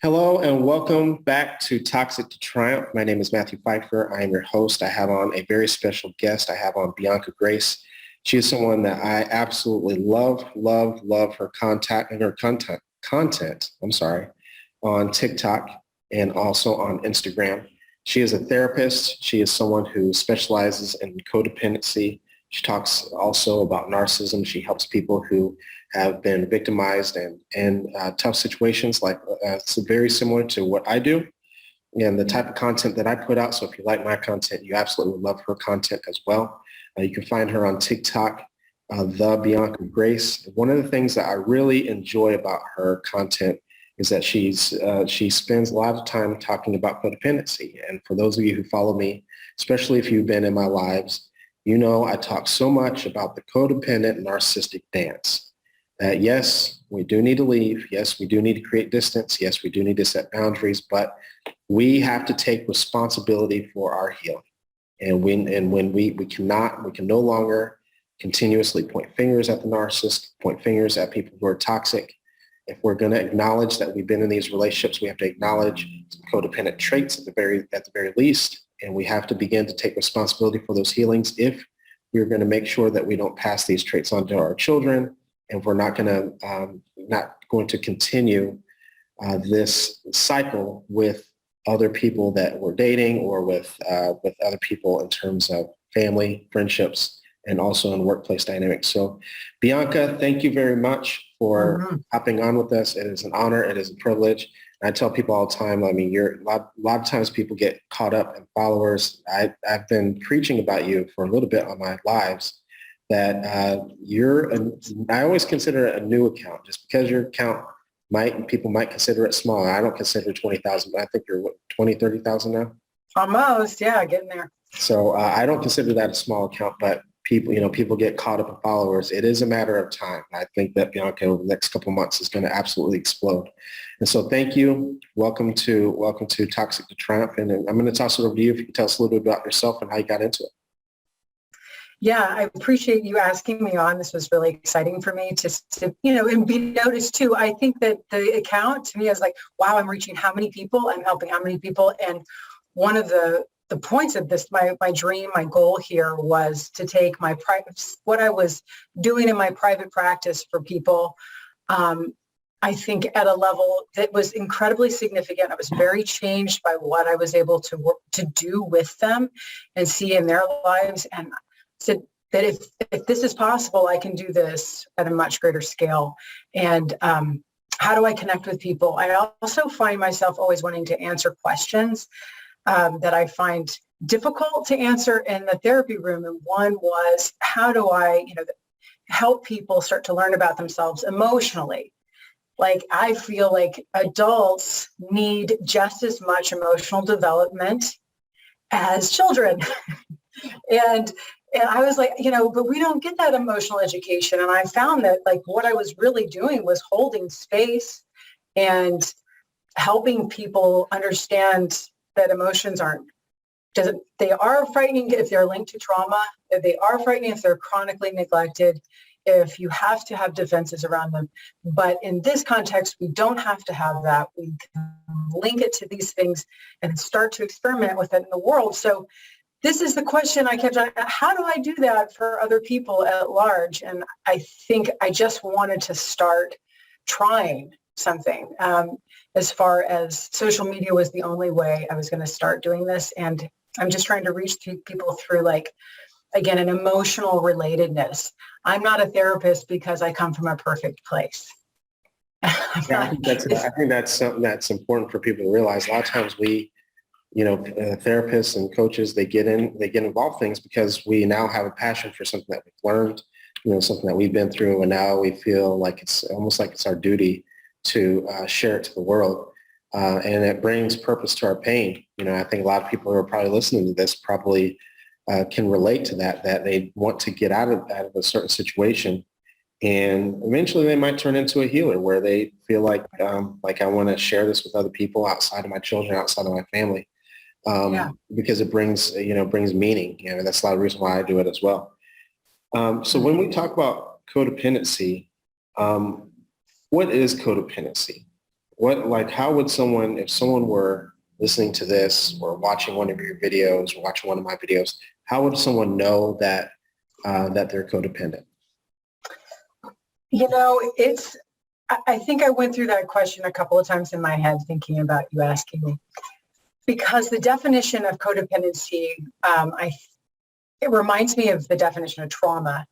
Hello and welcome back to Toxic to Triumph. My name is Matthew Phifer. I am your host. I have on a very special guest. I have on Bianca Grace. She is someone that I absolutely love her contact and her content, on TikTok and also on Instagram. She is a therapist. She is someone who specializes in codependency. She talks also about narcissism. She helps people who have been victimized and in tough situations, like it's very similar to what I do and the type of content that I put out. So if you like my content, you absolutely would love her content as well. You can find her on TikTok, the Bianca Grace. One of the things that I really enjoy about her content is that she spends a lot of time talking about codependency. And for those of you who follow me, especially if you've been in my lives, you know I talk so much about the codependent narcissistic dance. Yes, we do need to leave. Yes, we do need to create distance. Yes, we do need to set boundaries, but we have to take responsibility for our healing. And when we can no longer continuously point fingers at the narcissist, point fingers at people who are toxic. If we're going to acknowledge that we've been in these relationships, we have to acknowledge some codependent traits at the very least, and we have to begin to take responsibility for those healings if we're going to make sure that we don't pass these traits on to our children. And we're not going to continue this cycle with other people that we're dating or with other people in terms of family, friendships, and also in workplace dynamics. So, Bianca, thank you very much for hopping on with us. It is an honor. It is a privilege. And I tell people all the time, I mean, a lot of times people get caught up in followers. I've been preaching about you for a little bit on my lives. That I always consider it a new account, just because your account people might consider it small. I don't consider 20,000, but I think you're 20, 30,000 now? Almost, yeah, getting there. So I don't consider that a small account, but people get caught up in followers. It is a matter of time. I think that Bianca over the next couple of months is going to absolutely explode. And so thank you. Welcome to Toxic to Triumph. And I'm going to toss it over to you if you can tell us a little bit about yourself and how you got into it. Yeah, I appreciate you asking me on. This was really exciting for me to and be noticed too. I think that the account to me is like, wow, I'm reaching how many people? I'm helping how many people? And one of the points of this, my dream, my goal here was to take what I was doing in my private practice for people, I think at a level that was incredibly significant. I was very changed by what I was able to do with them and see in their lives. And said that if this is possible, I can do this at a much greater scale. And how do I connect with people? I also find myself always wanting to answer questions that I find difficult to answer in the therapy room. And one was, how do I, help people start to learn about themselves emotionally? Like, I feel like adults need just as much emotional development as children. And I was like, but we don't get that emotional education. And I found that like what I was really doing was holding space and helping people understand that emotions they are frightening if they're linked to trauma, if they are frightening if they're chronically neglected, if you have to have defenses around them. But in this context, we don't have to have that. We can link it to these things and start to experiment with it in the world. So this is the question I kept on, how do I do that for other people at large? And I think I just wanted to start trying something. As far as social media was the only way I was going to start doing this. And I'm just trying to reach people through, like, again, an emotional relatedness. I'm not a therapist because I come from a perfect place. Yeah, I think that's something that's important for people to realize. A lot of times we, therapists and coaches, they get involved in things because we now have a passion for something that we've learned, something that we've been through, and now we feel like it's almost like it's our duty to share it to the world. And it brings purpose to our pain. I think a lot of people who are probably listening to this probably can relate to that they want to get out of a certain situation. And eventually they might turn into a healer where they feel like I want to share this with other people outside of my children, outside of my family. Because it brings meaning. That's a lot of reason why I do it as well. So when we talk about codependency, what is codependency? how would someone, if someone were listening to this or watching one of your videos or watching one of my videos, how would someone know that that they're codependent? I think I went through that question a couple of times in my head thinking about you asking me, because the definition of codependency, it reminds me of the definition of trauma,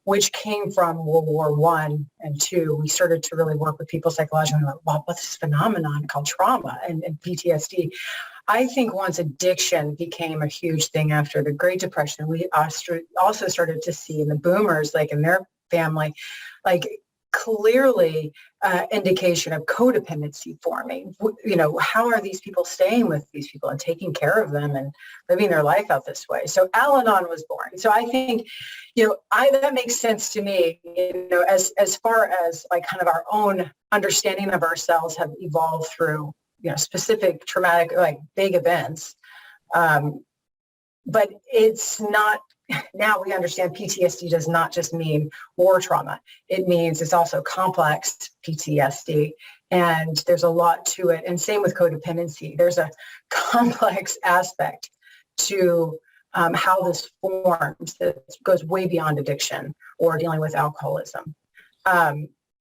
which came from World War I and II. We started to really work with people psychologically and like, well, what's this phenomenon called trauma and PTSD? I think once addiction became a huge thing after the Great Depression, we also started to see in the boomers, like in their family, like clearly indication of codependency forming. How are these people staying with these people and taking care of them and living their life out this way? So Al-Anon was born. So I think, that makes sense to me, as far as like kind of our own understanding of ourselves have evolved through, specific traumatic, like big events. But it's not, now we understand PTSD does not just mean war trauma. It means it's also complex PTSD, and there's a lot to it. And same with codependency. There's a complex aspect to how this forms that goes way beyond addiction or dealing with alcoholism.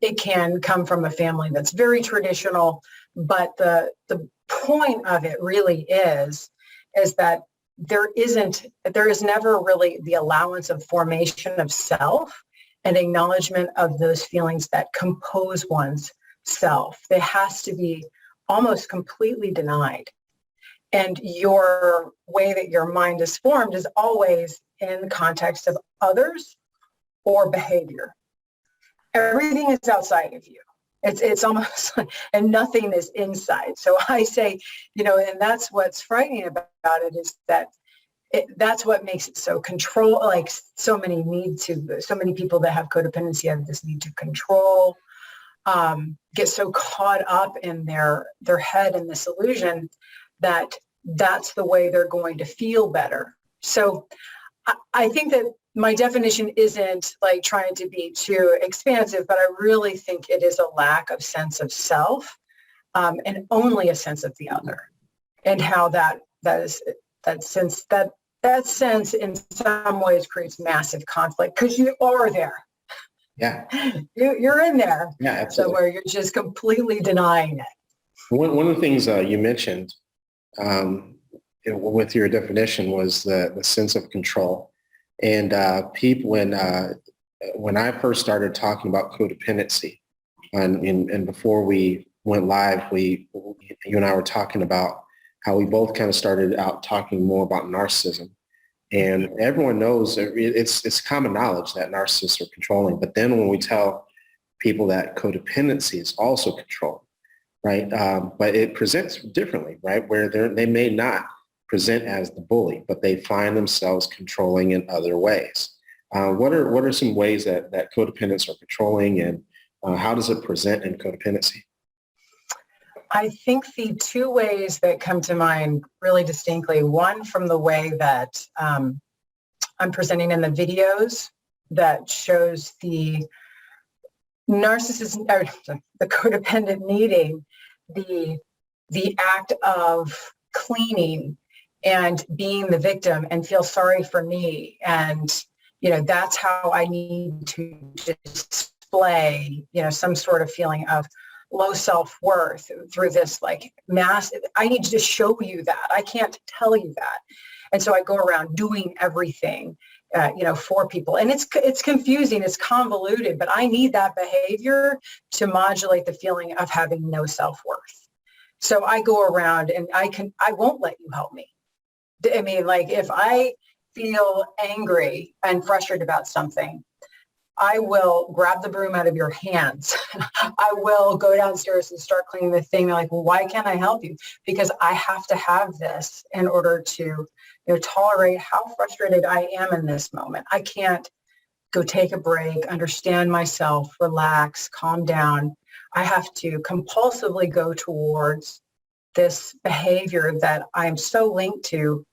It can come from a family that's very traditional, but the point of it really is that there is never really the allowance of formation of self and acknowledgement of those feelings that compose one's self. It has to be almost completely denied. And your way that your mind is formed is always in the context of others or behavior. Everything is outside of you. It's almost like, and nothing is inside. So I say, and that's what's frightening about it is that that's what makes it so like so many people that have codependency have this need to control, get so caught up in their head and this illusion that that's the way they're going to feel better. So I think that my definition isn't like trying to be too expansive, but I really think it is a lack of sense of self, and only a sense of the other, and how that sense in some ways creates massive conflict because you are there. Yeah, you're in there. Yeah, absolutely. So where you're just completely denying it. One of the things you mentioned with your definition was the sense of control. And people, when I first started talking about codependency, and before we went live, you and I were talking about how we both kind of started out talking more about narcissism. And everyone knows it's common knowledge that narcissists are controlling. But then when we tell people that codependency is also control, right? But it presents differently, right? Where they may not present as the bully, but they find themselves controlling in other ways. What are some ways that codependents are controlling, and how does it present in codependency? I think the two ways that come to mind really distinctly, one from the way that I'm presenting in the videos that shows the narcissist, or the codependent needing the act of cleaning and being the victim and feel sorry for me. And, that's how I need to display, some sort of feeling of low self-worth through this like massive, I need to just show you that. I can't tell you that. And so I go around doing everything, for people. And it's confusing, it's convoluted, but I need that behavior to modulate the feeling of having no self-worth. So I go around and I won't let you help me. I mean, like if I feel angry and frustrated about something, I will grab the broom out of your hands. I will go downstairs and start cleaning the thing. They're like, well, why can't I help you? Because I have to have this in order to tolerate how frustrated I am in this moment. I can't go take a break, understand myself, relax, calm down. I have to compulsively go towards this behavior that I'm so linked to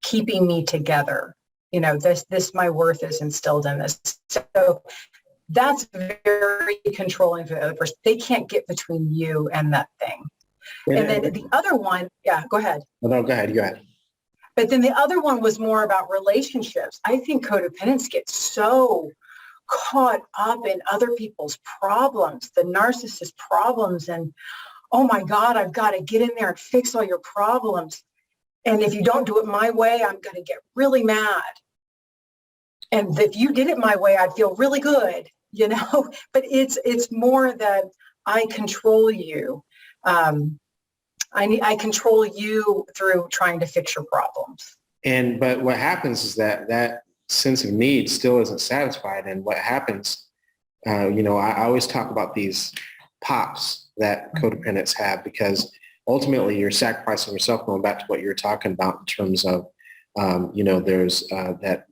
keeping me together. This my worth is instilled in this. So That's very controlling for the other person. They can't get between you and that thing. And then the other one, yeah, go ahead. No, go ahead. Go ahead. But then the other one was more about relationships. I think codependents get so caught up in other people's problems, the narcissist problems, and oh my God, I've got to get in there and fix all your problems. And if you don't do it my way, I'm going to get really mad. And if you did it my way, I'd feel really good, you know, but it's more that I control you. I control you through trying to fix your problems. But what happens is that sense of need still isn't satisfied. And what happens, you know, I always talk about these pops that codependents have, because ultimately you're sacrificing yourself, going back to what you're talking about in terms of, you know, there's that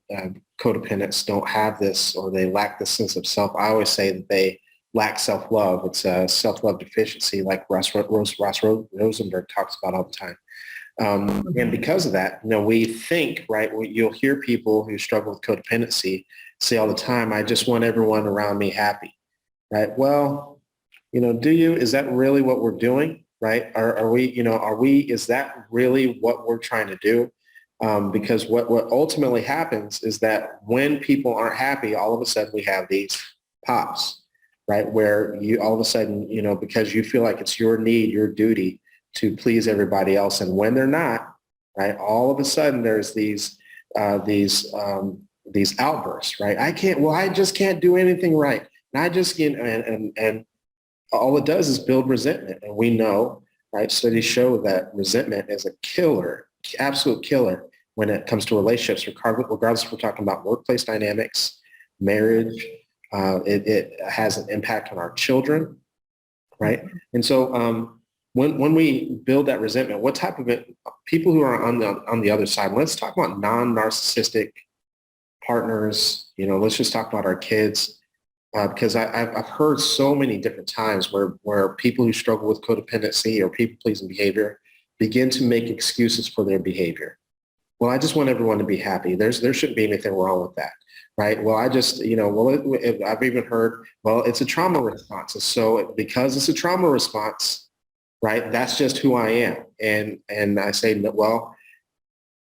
codependents don't have this, or they lack this sense of self. I always say that they lack self-love. It's a self-love deficiency, like Ross Rosenberg talks about all the time. And because of that, you know, we think, right, you'll hear people who struggle with codependency say all the time, I just want everyone around me happy, right? Well, you know, do you? Is that really what we're doing, right? Are we, you know, is that really what we're trying to do? Because what ultimately happens is that when people aren't happy, all of a sudden we have these pops, right? Where you all of a sudden, you know, because you feel like it's your need, your duty to please everybody else. And when they're not, right, all of a sudden there's these outbursts, right? I just can't do anything right. And I just, you know, and all it does is build resentment. And we know, right, studies show that resentment is a killer, absolute killer when it comes to relationships, regardless if we're talking about workplace dynamics, marriage. It has an impact on our children, right? And so when we build that resentment, what type of people who are on the other side, let's talk about non-narcissistic partners, you know, let's just talk about our kids, because I've heard so many different times where people who struggle with codependency or people-pleasing behavior begin to make excuses for their behavior. Well, I just want everyone to be happy. There shouldn't be anything wrong with that, right? Well, I just, you know, I've even heard, well, it's a trauma response. So because it's a trauma response, right, that's just who I am. And I say, well,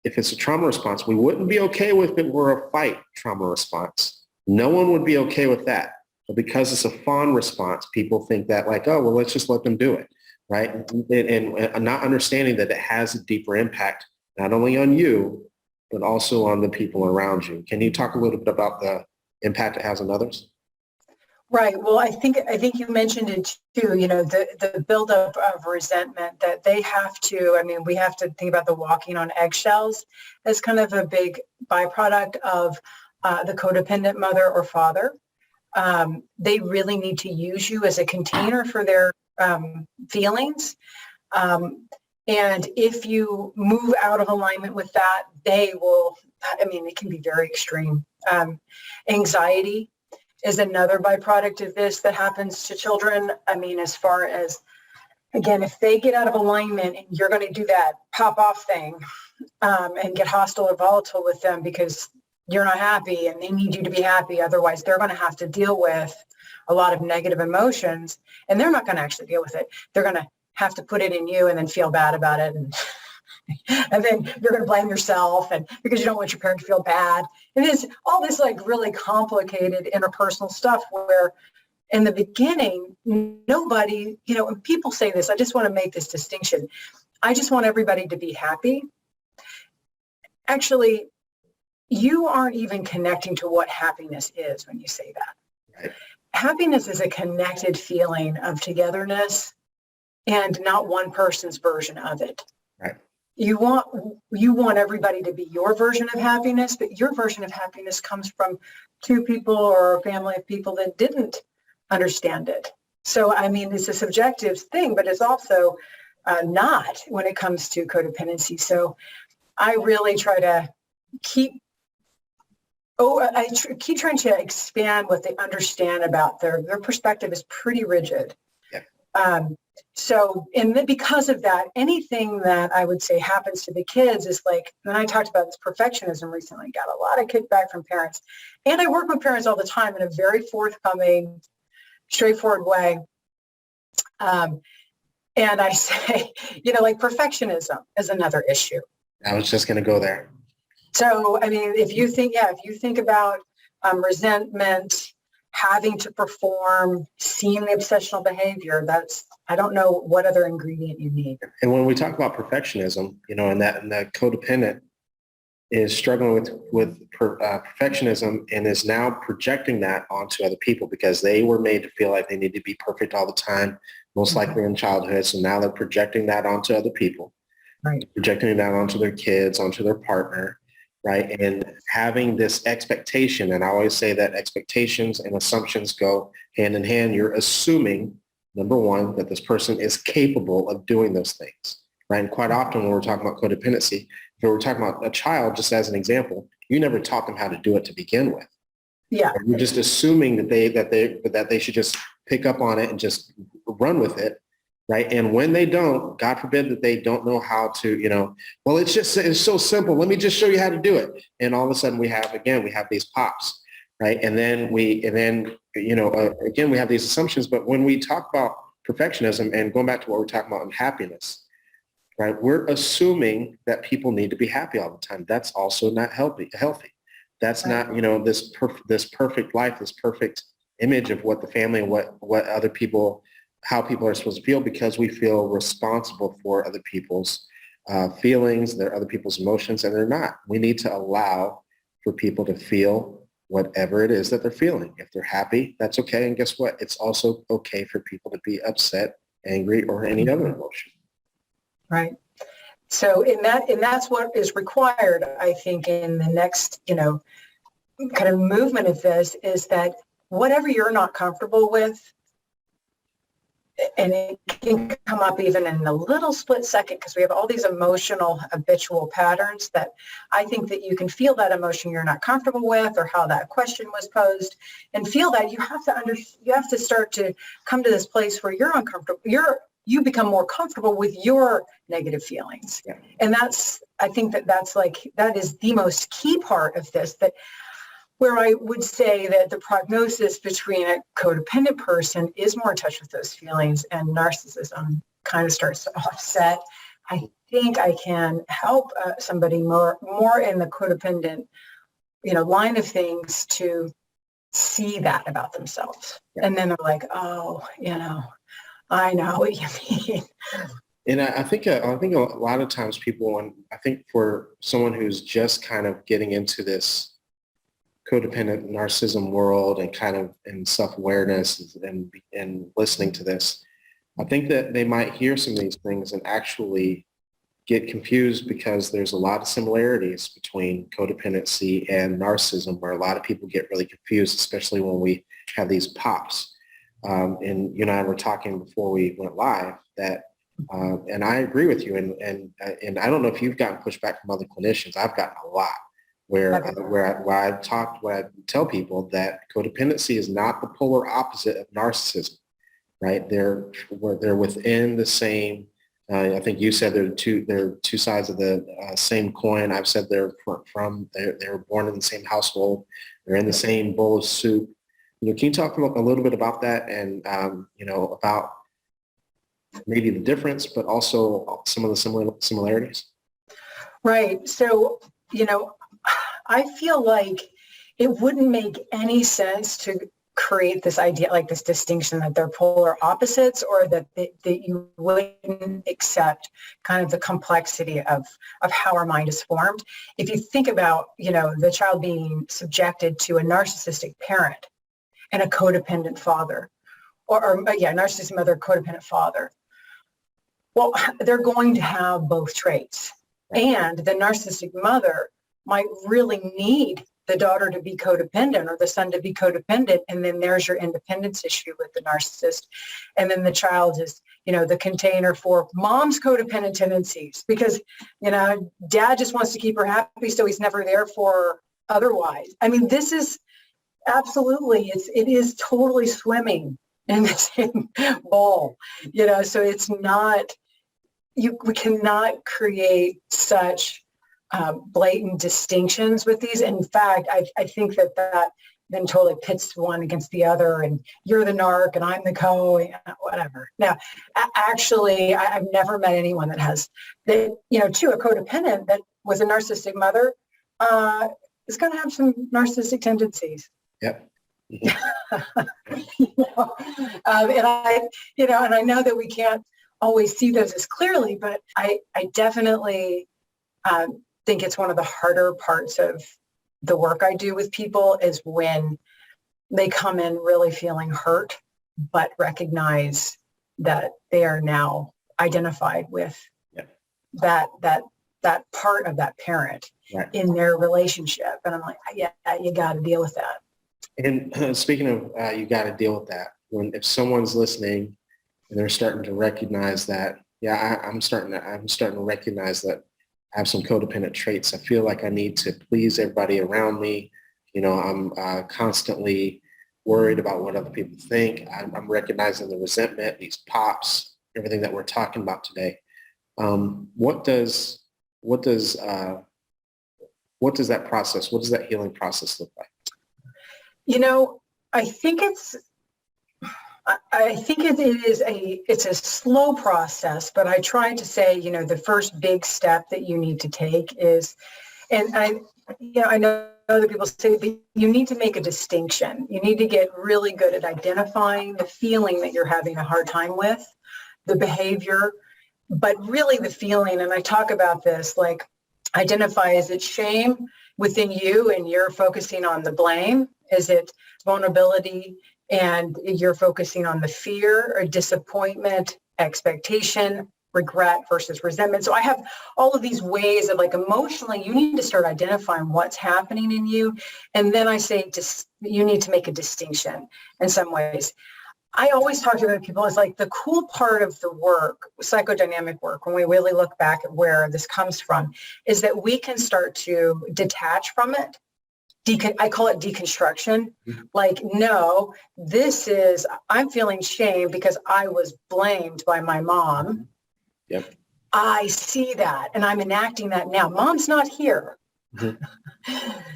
if it's a trauma response, we wouldn't be okay with it were a fight trauma response. No one would be okay with that. But because it's a fawn response, people think that like, oh, well, let's just let them do it, right? And not understanding that it has a deeper impact, not only on you, but also on the people around you. Can you talk a little bit about the impact it has on others? Right. Well, I think you mentioned it too, you know, the buildup of resentment that they have to, I mean, we have to think about the walking on eggshells as kind of a big byproduct of the codependent mother or father. They really need to use you as a container for their feelings. And if you move out of alignment with that, they will, I mean, it can be very extreme. Anxiety is another byproduct of this that happens to children. I mean, as far as, again, if they get out of alignment and you're going to do that pop off thing and get hostile or volatile with them because you're not happy and they need you to be happy. Otherwise, they're going to have to deal with a lot of negative emotions and they're not going to actually deal with it. They're going to have to put it in you and then feel bad about it. And then you're going to blame yourself and because you don't want your parent to feel bad. And it's all this like really complicated interpersonal stuff where in the beginning, nobody, you know, when people say this, I just want to make this distinction. I just want everybody to be happy. Actually, you aren't even connecting to what happiness is when you say that. Right. Happiness is a connected feeling of togetherness and not one person's version of it. Right. You want everybody to be your version of happiness, but your version of happiness comes from two people or a family of people that didn't understand it. So, I mean, it's a subjective thing, but it's also not when it comes to codependency. So I really try to keep trying to expand what they understand about their perspective is pretty rigid. Yeah. So, because of that, anything that I would say happens to the kids is like, when I talked about this perfectionism recently, got a lot of kickback from parents. And I work with parents all the time in a very forthcoming, straightforward way. And I say, like perfectionism is another issue. I was just going to go there. So, I mean, if you think about resentment, having to perform, seeing the obsessional behavior, I don't know what other ingredient you need. And when we talk about perfectionism, and that codependent is struggling with perfectionism and is now projecting that onto other people because they were made to feel like they need to be perfect all the time, most likely in childhood. So now they're projecting that onto other people, right? Projecting that onto their kids, onto their partner, right? And having this expectation, and I always say that expectations and assumptions go hand in hand. You're assuming, number one, that this person is capable of doing those things, right? And quite often when we're talking about codependency, if we're talking about a child, just as an example, you never taught them how to do it to begin with. Yeah. You're just assuming that they should just pick up on it and just run with it, right? And when they don't, God forbid that they don't know how to, well, it's so simple. Let me just show you how to do it. And all of a sudden we have these pops, right? And then again, we have these assumptions. But when we talk about perfectionism and going back to what we're talking about in happiness, right? We're assuming that people need to be happy all the time. That's also not healthy. That's not, this perfect life, this perfect image of what the family and what other people, how people are supposed to feel, because we feel responsible for other people's feelings, their other people's emotions, and they're not. We need to allow for people to feel whatever it is that they're feeling. If they're happy, that's okay. And guess what? It's also okay for people to be upset, angry, or any other emotion. Right. So that's what is required, I think, in the next, kind of movement of this, is that whatever you're not comfortable with, and it can come up even in a little split second, because we have all these emotional habitual patterns that I think that you can feel that emotion you're not comfortable with, or how that question was posed, and feel that you have to start to come to this place where you're uncomfortable. You become more comfortable with your negative feelings. Yeah. And I think that is the most key part of this, that where I would say that the prognosis between a codependent person is more in touch with those feelings, and narcissism kind of starts to offset. I think I can help somebody more in the codependent, line of things to see that about themselves. Yeah. And then they're like, oh, I know what you mean. And I think a lot of times people, and I think for someone who's just kind of getting into this codependent narcissism world and kind of in self-awareness and listening to this, I think that they might hear some of these things and actually get confused, because there's a lot of similarities between codependency and narcissism, where a lot of people get really confused, especially when we have these pops. And you and I were talking before we went live that, and I agree with you. And I don't know if you've gotten pushback from other clinicians. I've gotten a lot where I tell people that codependency is not the polar opposite of narcissism, right? They're within the same. I think you said they're two sides of the same coin. I've said they're born in the same household. They're in the same bowl of soup. Can you talk a little bit about that, and about maybe the difference, but also some of the similarities? Right. So, I feel like it wouldn't make any sense to create this idea, like this distinction, that they're polar opposites, or that you wouldn't accept kind of the complexity of how our mind is formed. If you think about, the child being subjected to a narcissistic parent and a codependent father, or narcissistic mother, codependent father, well, they're going to have both traits. And the narcissistic mother might really need the daughter to be codependent, or the son to be codependent, and then there's your independence issue with the narcissist. And then the child is, the container for mom's codependent tendencies, because, dad just wants to keep her happy, so he's never there for her otherwise. I mean, this is absolutely, it is totally swimming in the same bowl, so it's not, we cannot create such blatant distinctions with these. In fact, I think that then totally pits one against the other, and you're the narc and I'm the whatever. Now, actually, I've never met anyone that has that, to a codependent that was a narcissistic mother is going to have some narcissistic tendencies. Yep. Mm-hmm. And I know that we can't always see those as clearly, but I definitely think it's one of the harder parts of the work I do with people is when they come in really feeling hurt, but recognize that they are now identified with that part of that parent in their relationship. And I'm like, yeah, you got to deal with that. And speaking of, you got to deal with that. If someone's listening and they're starting to recognize that, I'm starting to recognize that I have some codependent traits. I feel like I need to please everybody around me. I'm constantly worried about what other people think. I'm recognizing the resentment, these pops, everything that we're talking about today. What does that process, what does that healing process look like? I think it's a slow process, but I try to say, the first big step that you need to take is, and I know other people say that you need to make a distinction. You need to get really good at identifying the feeling that you're having a hard time with, the behavior, but really the feeling. And I talk about this, like identify, is it shame within you and you're focusing on the blame? Is it vulnerability and you're focusing on the fear or disappointment, expectation, regret versus resentment? So I have all of these ways of, like, emotionally, you need to start identifying what's happening in you. And then I say you need to make a distinction in some ways. I always talk to people, it's like the cool part of the work, psychodynamic work, when we really look back at where this comes from, is that we can start to detach from it. I call it deconstruction. Like, no, I'm feeling shame because I was blamed by my mom. Yep. I see that and I'm enacting that now. Mom's not here. Mm-hmm.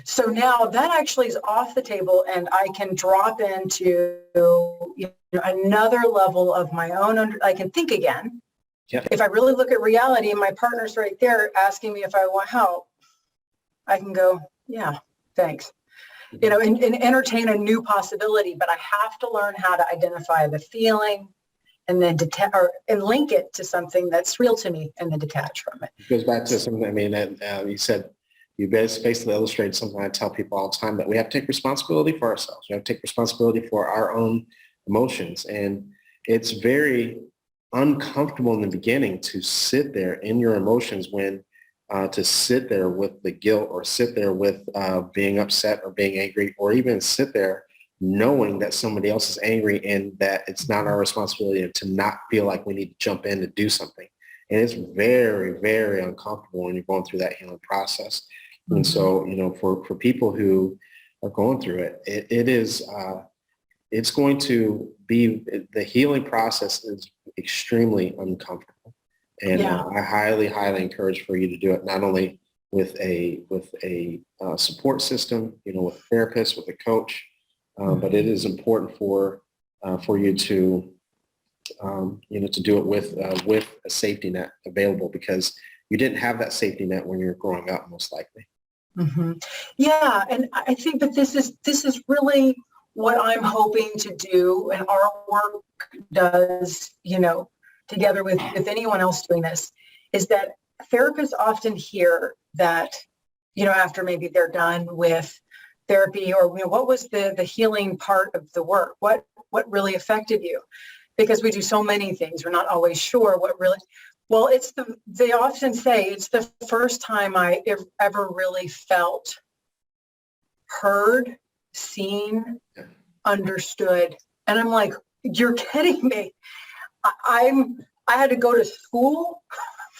So now that actually is off the table and I can drop into another level of my own. I can think again. Yep. If I really look at reality and my partner's right there asking me if I want help, I can go, yeah, thanks. And entertain a new possibility, but I have to learn how to identify the feeling and then and link it to something that's real to me and then detach from it. It goes back to something, that you said, you basically illustrated something I tell people all the time, that we have to take responsibility for ourselves. We have to take responsibility for our own emotions. And it's very uncomfortable in the beginning to sit there in your emotions to sit there with the guilt or sit there with being upset or being angry, or even sit there knowing that somebody else is angry and that it's not our responsibility to not feel like we need to jump in to do something. And it's very, very uncomfortable when you're going through that healing process. Mm-hmm. And so, for people who are going through it, it's going to be, the healing process is extremely uncomfortable. And I highly, highly encourage for you to do it, not only with a support system, with a therapist, with a coach, but it is important for you to do it with a safety net available, because you didn't have that safety net when you were growing up, most likely. Mm-hmm. Yeah, and I think that this is really what I'm hoping to do, and our work does, together with anyone else doing this, is that therapists often hear that, after maybe they're done with therapy, or what was the healing part of the work? What really affected you? Because we do so many things, we're not always sure what really. Well, they often say it's the first time I ever really felt heard, seen, understood, and I'm like, you're kidding me. I had to go to school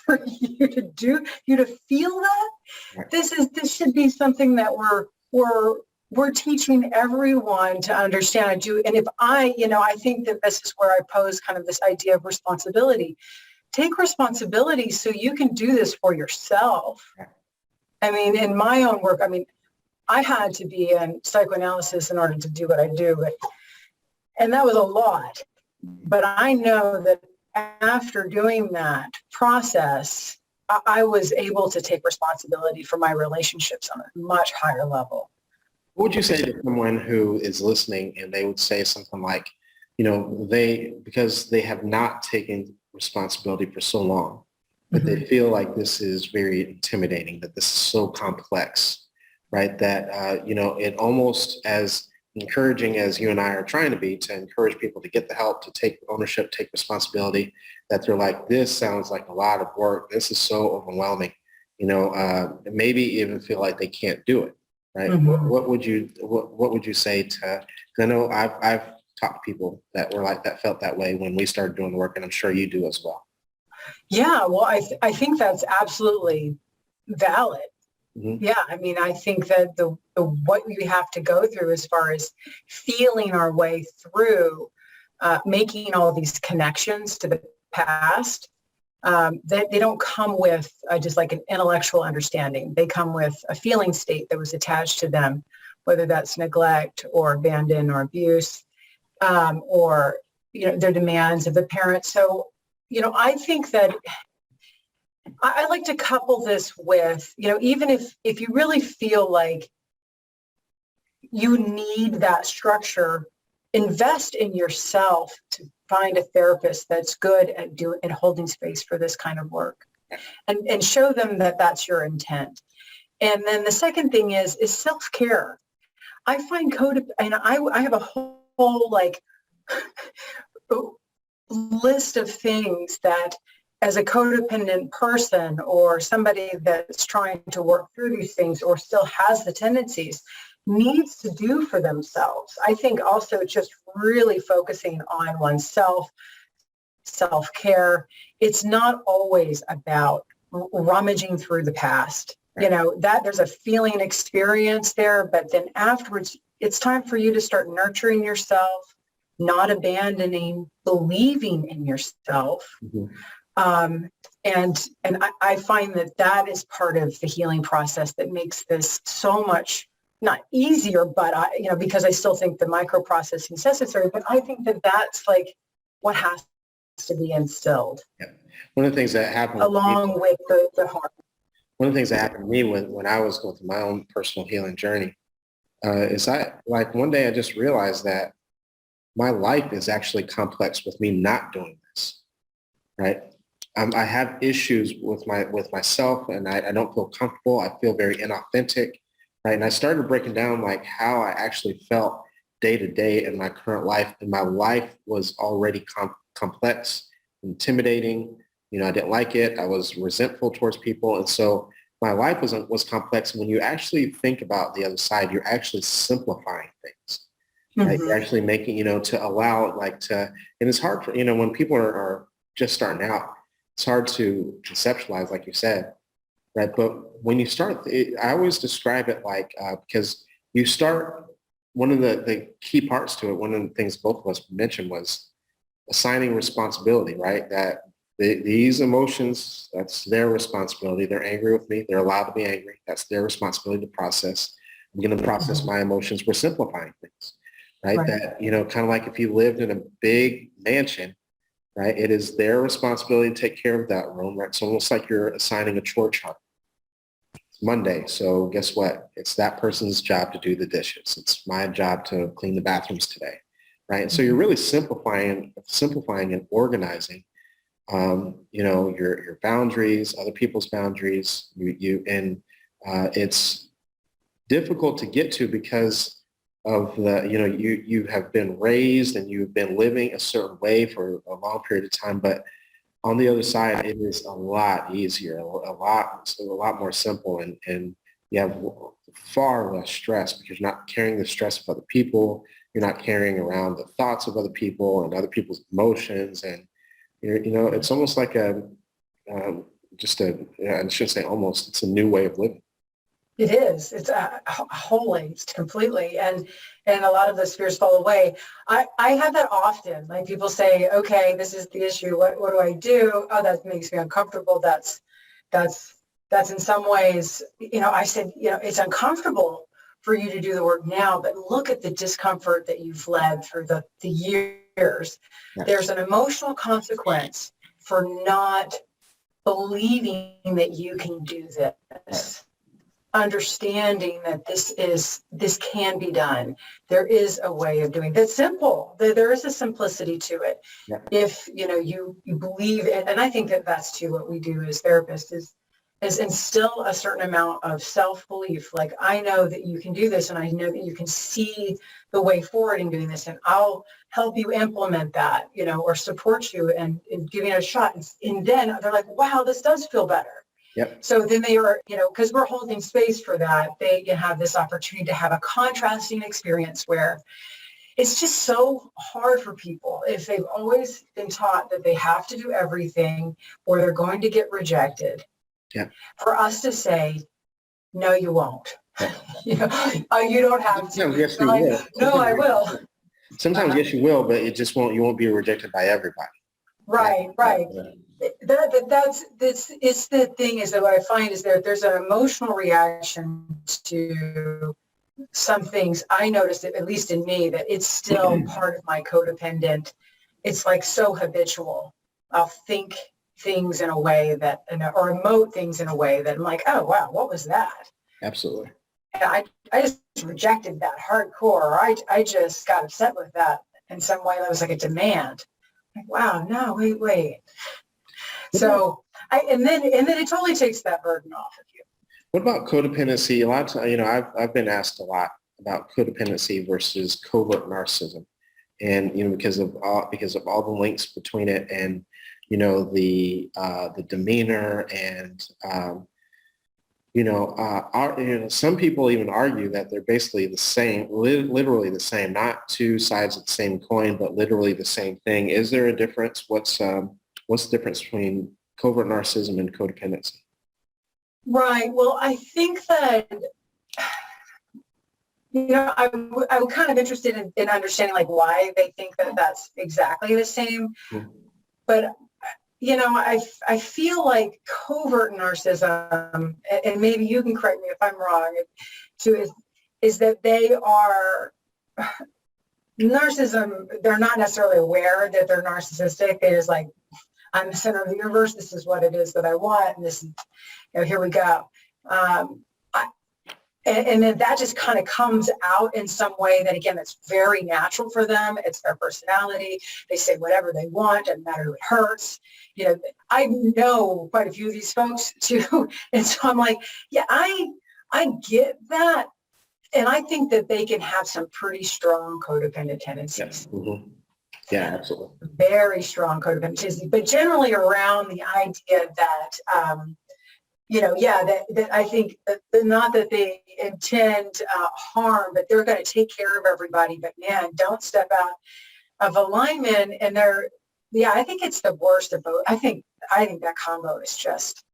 for you to feel that. Right. This should be something that we're we're teaching everyone to understand. And if I think that this is where I pose kind of this idea of responsibility. Take responsibility so you can do this for yourself. I mean, in my own work, I mean, I had to be in psychoanalysis in order to do what I do. And that was a lot. But I know that after doing that process, I was able to take responsibility for my relationships on a much higher level. What would you say to someone who is listening and they would say something like, because they have not taken responsibility for so long, but they feel like this is very intimidating, that this is so complex, right? That, it almost as encouraging as you and I are trying to be, to encourage people to get the help, to take ownership, take responsibility, that they're like, this sounds like a lot of work. This is so overwhelming, maybe even feel like they can't do it, right? What would you say to, 'cause I know I've talked to people that were like that, felt that way when we started doing the work, and I'm sure you do as well. Yeah, well, I think that's absolutely valid. Yeah, I mean, I think that the what we have to go through as far as feeling our way through making all of these connections to the past, that they don't come with just like an intellectual understanding. They come with a feeling state that was attached to them, whether that's neglect or abandon or abuse, or their demands of the parent. So, I think that I like to couple this with, even if you really feel like you need that structure, invest in yourself to find a therapist that's good at doing and holding space for this kind of work, and show them that that's your intent. And then the second thing is self-care. I find and I have a whole like list of things that, as a codependent person or somebody that's trying to work through these things or still has the tendencies, needs to do for themselves. I think also just really focusing on oneself, self-care. It's not always about rummaging through the past. That there's a feeling experience there, but then afterwards, it's time for you to start nurturing yourself, not abandoning, believing in yourself. And I find that is part of the healing process that makes this so much, not easier, but because I still think the micro processing is necessary, but I think that that's like what has to be instilled. Yeah. One of the things that happened along with the heart. One of the things that happened to me when I was going through my own personal healing journey is one day I just realized that my life is actually complex with me not doing this, right? I have issues with myself, and I don't feel comfortable. I feel very inauthentic, right? And I started breaking down like how I actually felt day to day in my current life, and my life was already complex, intimidating. I didn't like it. I was resentful towards people, and so my life was complex. When you actually think about the other side, you're actually simplifying things. Right? You're actually making, to allow and it's hard for, when people are just starting out, it's hard to conceptualize, like you said, right? But when you start, I always describe it like, because you start, one of the key parts to it, one of the things both of us mentioned was assigning responsibility, right? That these emotions, that's their responsibility. They're angry with me. They're allowed to be angry. That's their responsibility to process. I'm going to process my emotions. We're simplifying things. Right? That, kind of like if you lived in a big mansion, right? It is their responsibility to take care of that room, right? It's almost like you're assigning a chore chart. It's Monday, so guess what? It's that person's job to do the dishes. It's my job to clean the bathrooms today, right? And so you're really simplifying and organizing, your boundaries, other people's boundaries. It's difficult to get to because of you have been raised and you've been living a certain way for a long period of time, but on the other side, it is a lot easier, a lot more simple, and you have far less stress because you're not carrying the stress of other people. You're not carrying around the thoughts of other people and other people's emotions, and it's almost like I shouldn't say almost, it's a new way of living. It is. It's wholly, it's completely. And a lot of those fears fall away. I have that often. Like people say, okay, this is the issue. What do I do? Oh, that makes me uncomfortable. That's in some ways, I said, it's uncomfortable for you to do the work now, but look at the discomfort that you've led through the years. Yes. There's an emotional consequence for not believing that you can do this. Understanding that this can be done. There is a way of doing it. That's simple. There is a simplicity to it. Yeah. If you believe it, and I think that that's too what we do as therapists is instill a certain amount of self-belief. Like, I know that you can do this, and I know that you can see the way forward in doing this, and I'll help you implement that, or support you and giving it a shot. And then they're like, wow, this does feel better. Yep. So then they are, because we're holding space for that, they can have this opportunity to have a contrasting experience where it's just so hard for people if they've always been taught that they have to do everything or they're going to get rejected. Yeah. For us to say, no, you won't. Yeah. You don't have to. Yes, you will. No, I will. Sometimes, yes, you will, but it just won't. You won't be rejected by everybody. Right, right. It's the thing is that what I find is that there's an emotional reaction to some things. I noticed it, at least in me, that it's still part of my codependent. It's like so habitual. I'll think things in a way that, or emote things in a way that I'm like, oh, wow, what was that? Absolutely. And I just rejected that hardcore. Or I just got upset with that in some way that was like a demand. Like, wow, no, wait. So and then it totally takes that burden off of you. What about codependency? A lot of times, I've been asked a lot about codependency versus covert narcissism, and because of all the links between it, and the demeanor, and some people even argue that they're basically the same, literally the same, not two sides of the same coin, but literally the same thing. Is there a difference? What's the difference between covert narcissism and codependency? Right. Well, I think that, I'm kind of interested in understanding like why they think that that's exactly the same. Mm-hmm. But, I feel like covert narcissism, and maybe you can correct me if I'm wrong, too, is that they are narcissism. They're not necessarily aware that they're narcissistic. They're just like, I'm the center of the universe. This is what it is that I want. And this is, here we go. And then that just kind of comes out in some way that, again, that's very natural for them. It's their personality. They say whatever they want, doesn't matter who it hurts. I know quite a few of these folks too. And so I'm like, yeah, I get that. And I think that they can have some pretty strong codependent tendencies. Yeah. Mm-hmm. Yeah, absolutely. Very strong codependency, but generally around the idea that, that I think that not that they intend harm, but they're going to take care of everybody. But man, don't step out of alignment. And I think it's the worst of both. I think that combo is just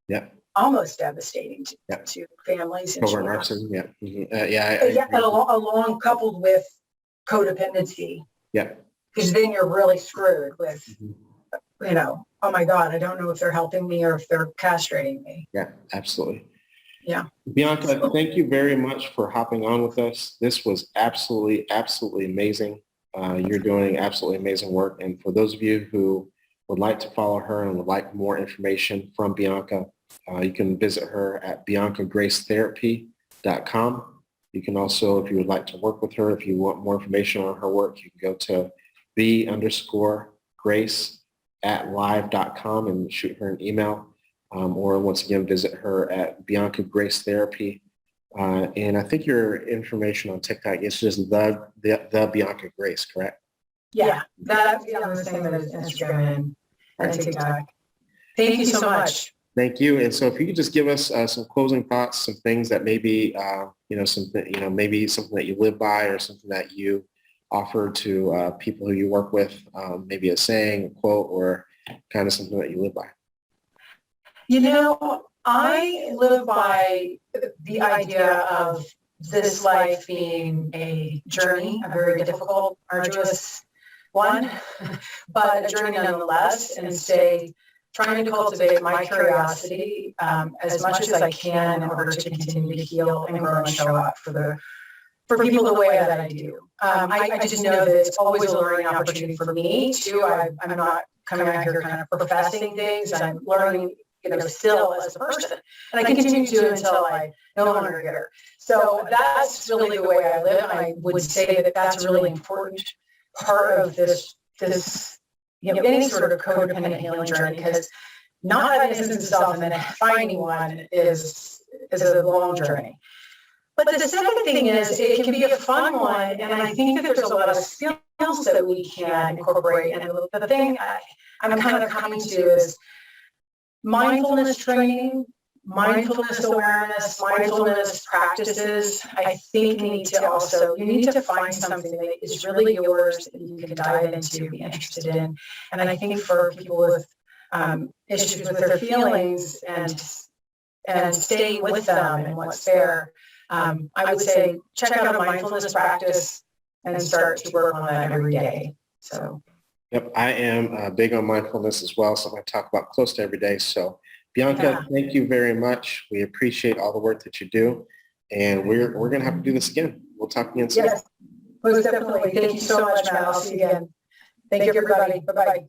almost devastating to families. And covert narcissism, yeah. Mm-hmm. Along coupled with codependency. Yeah. Because then you're really screwed with, oh my God, I don't know if they're helping me or if they're castrating me. Yeah, absolutely. Yeah. Bianca, thank you very much for hopping on with us. This was absolutely, absolutely amazing. You're doing absolutely amazing work. And for those of you who would like to follow her and would like more information from Bianca, you can visit her at biancagracetherapy.com. You can also, if you would like to work with her, if you want more information on her work, you can go to b_grace@live.com and shoot her an email. Or once again, visit her at Bianca Grace Therapy. And I think your information on TikTok is just the Bianca Grace, correct? Yeah, that's the same as Instagram and TikTok. Thank you so much. Thank you. And so if you could just give us some closing thoughts, some things that maybe, maybe something that you live by or something that you offer to people who you work with, maybe a saying, a quote, or kind of something that you live by. I live by the idea of this life being a journey, a very difficult, arduous one, but a journey nonetheless, and stay trying to cultivate my curiosity as much as I can in order to continue to heal and grow and show up for people the way that I do. I just know that it's always a learning opportunity for me too. I'm not coming out here kind of professing things. I'm learning, still as a person, and I continue to until I no longer here. So that's really the way I live. I would say that that's a really important part of this any sort of codependent healing journey, because not having a sense of self and then finding one is a long journey. But the second thing is, it can be a fun one, and I think that there's a lot of skills that we can incorporate. And the thing I'm kind of coming to is mindfulness training, mindfulness awareness, mindfulness practices. I think you need to find something that is really yours that you can dive into, be interested in. And I think for people with issues with their feelings and staying with them and what's there, I would say check out a mindfulness practice and start to work on that every day. So. Yep, I am big on mindfulness as well, so I talk about close to every day. So, Bianca, thank you very much. We appreciate all the work that you do, and we're going to have to do this again. We'll talk again soon. Yes, most definitely. Thank you so much, Matt. I'll see you again. Thank you, everybody. Bye-bye.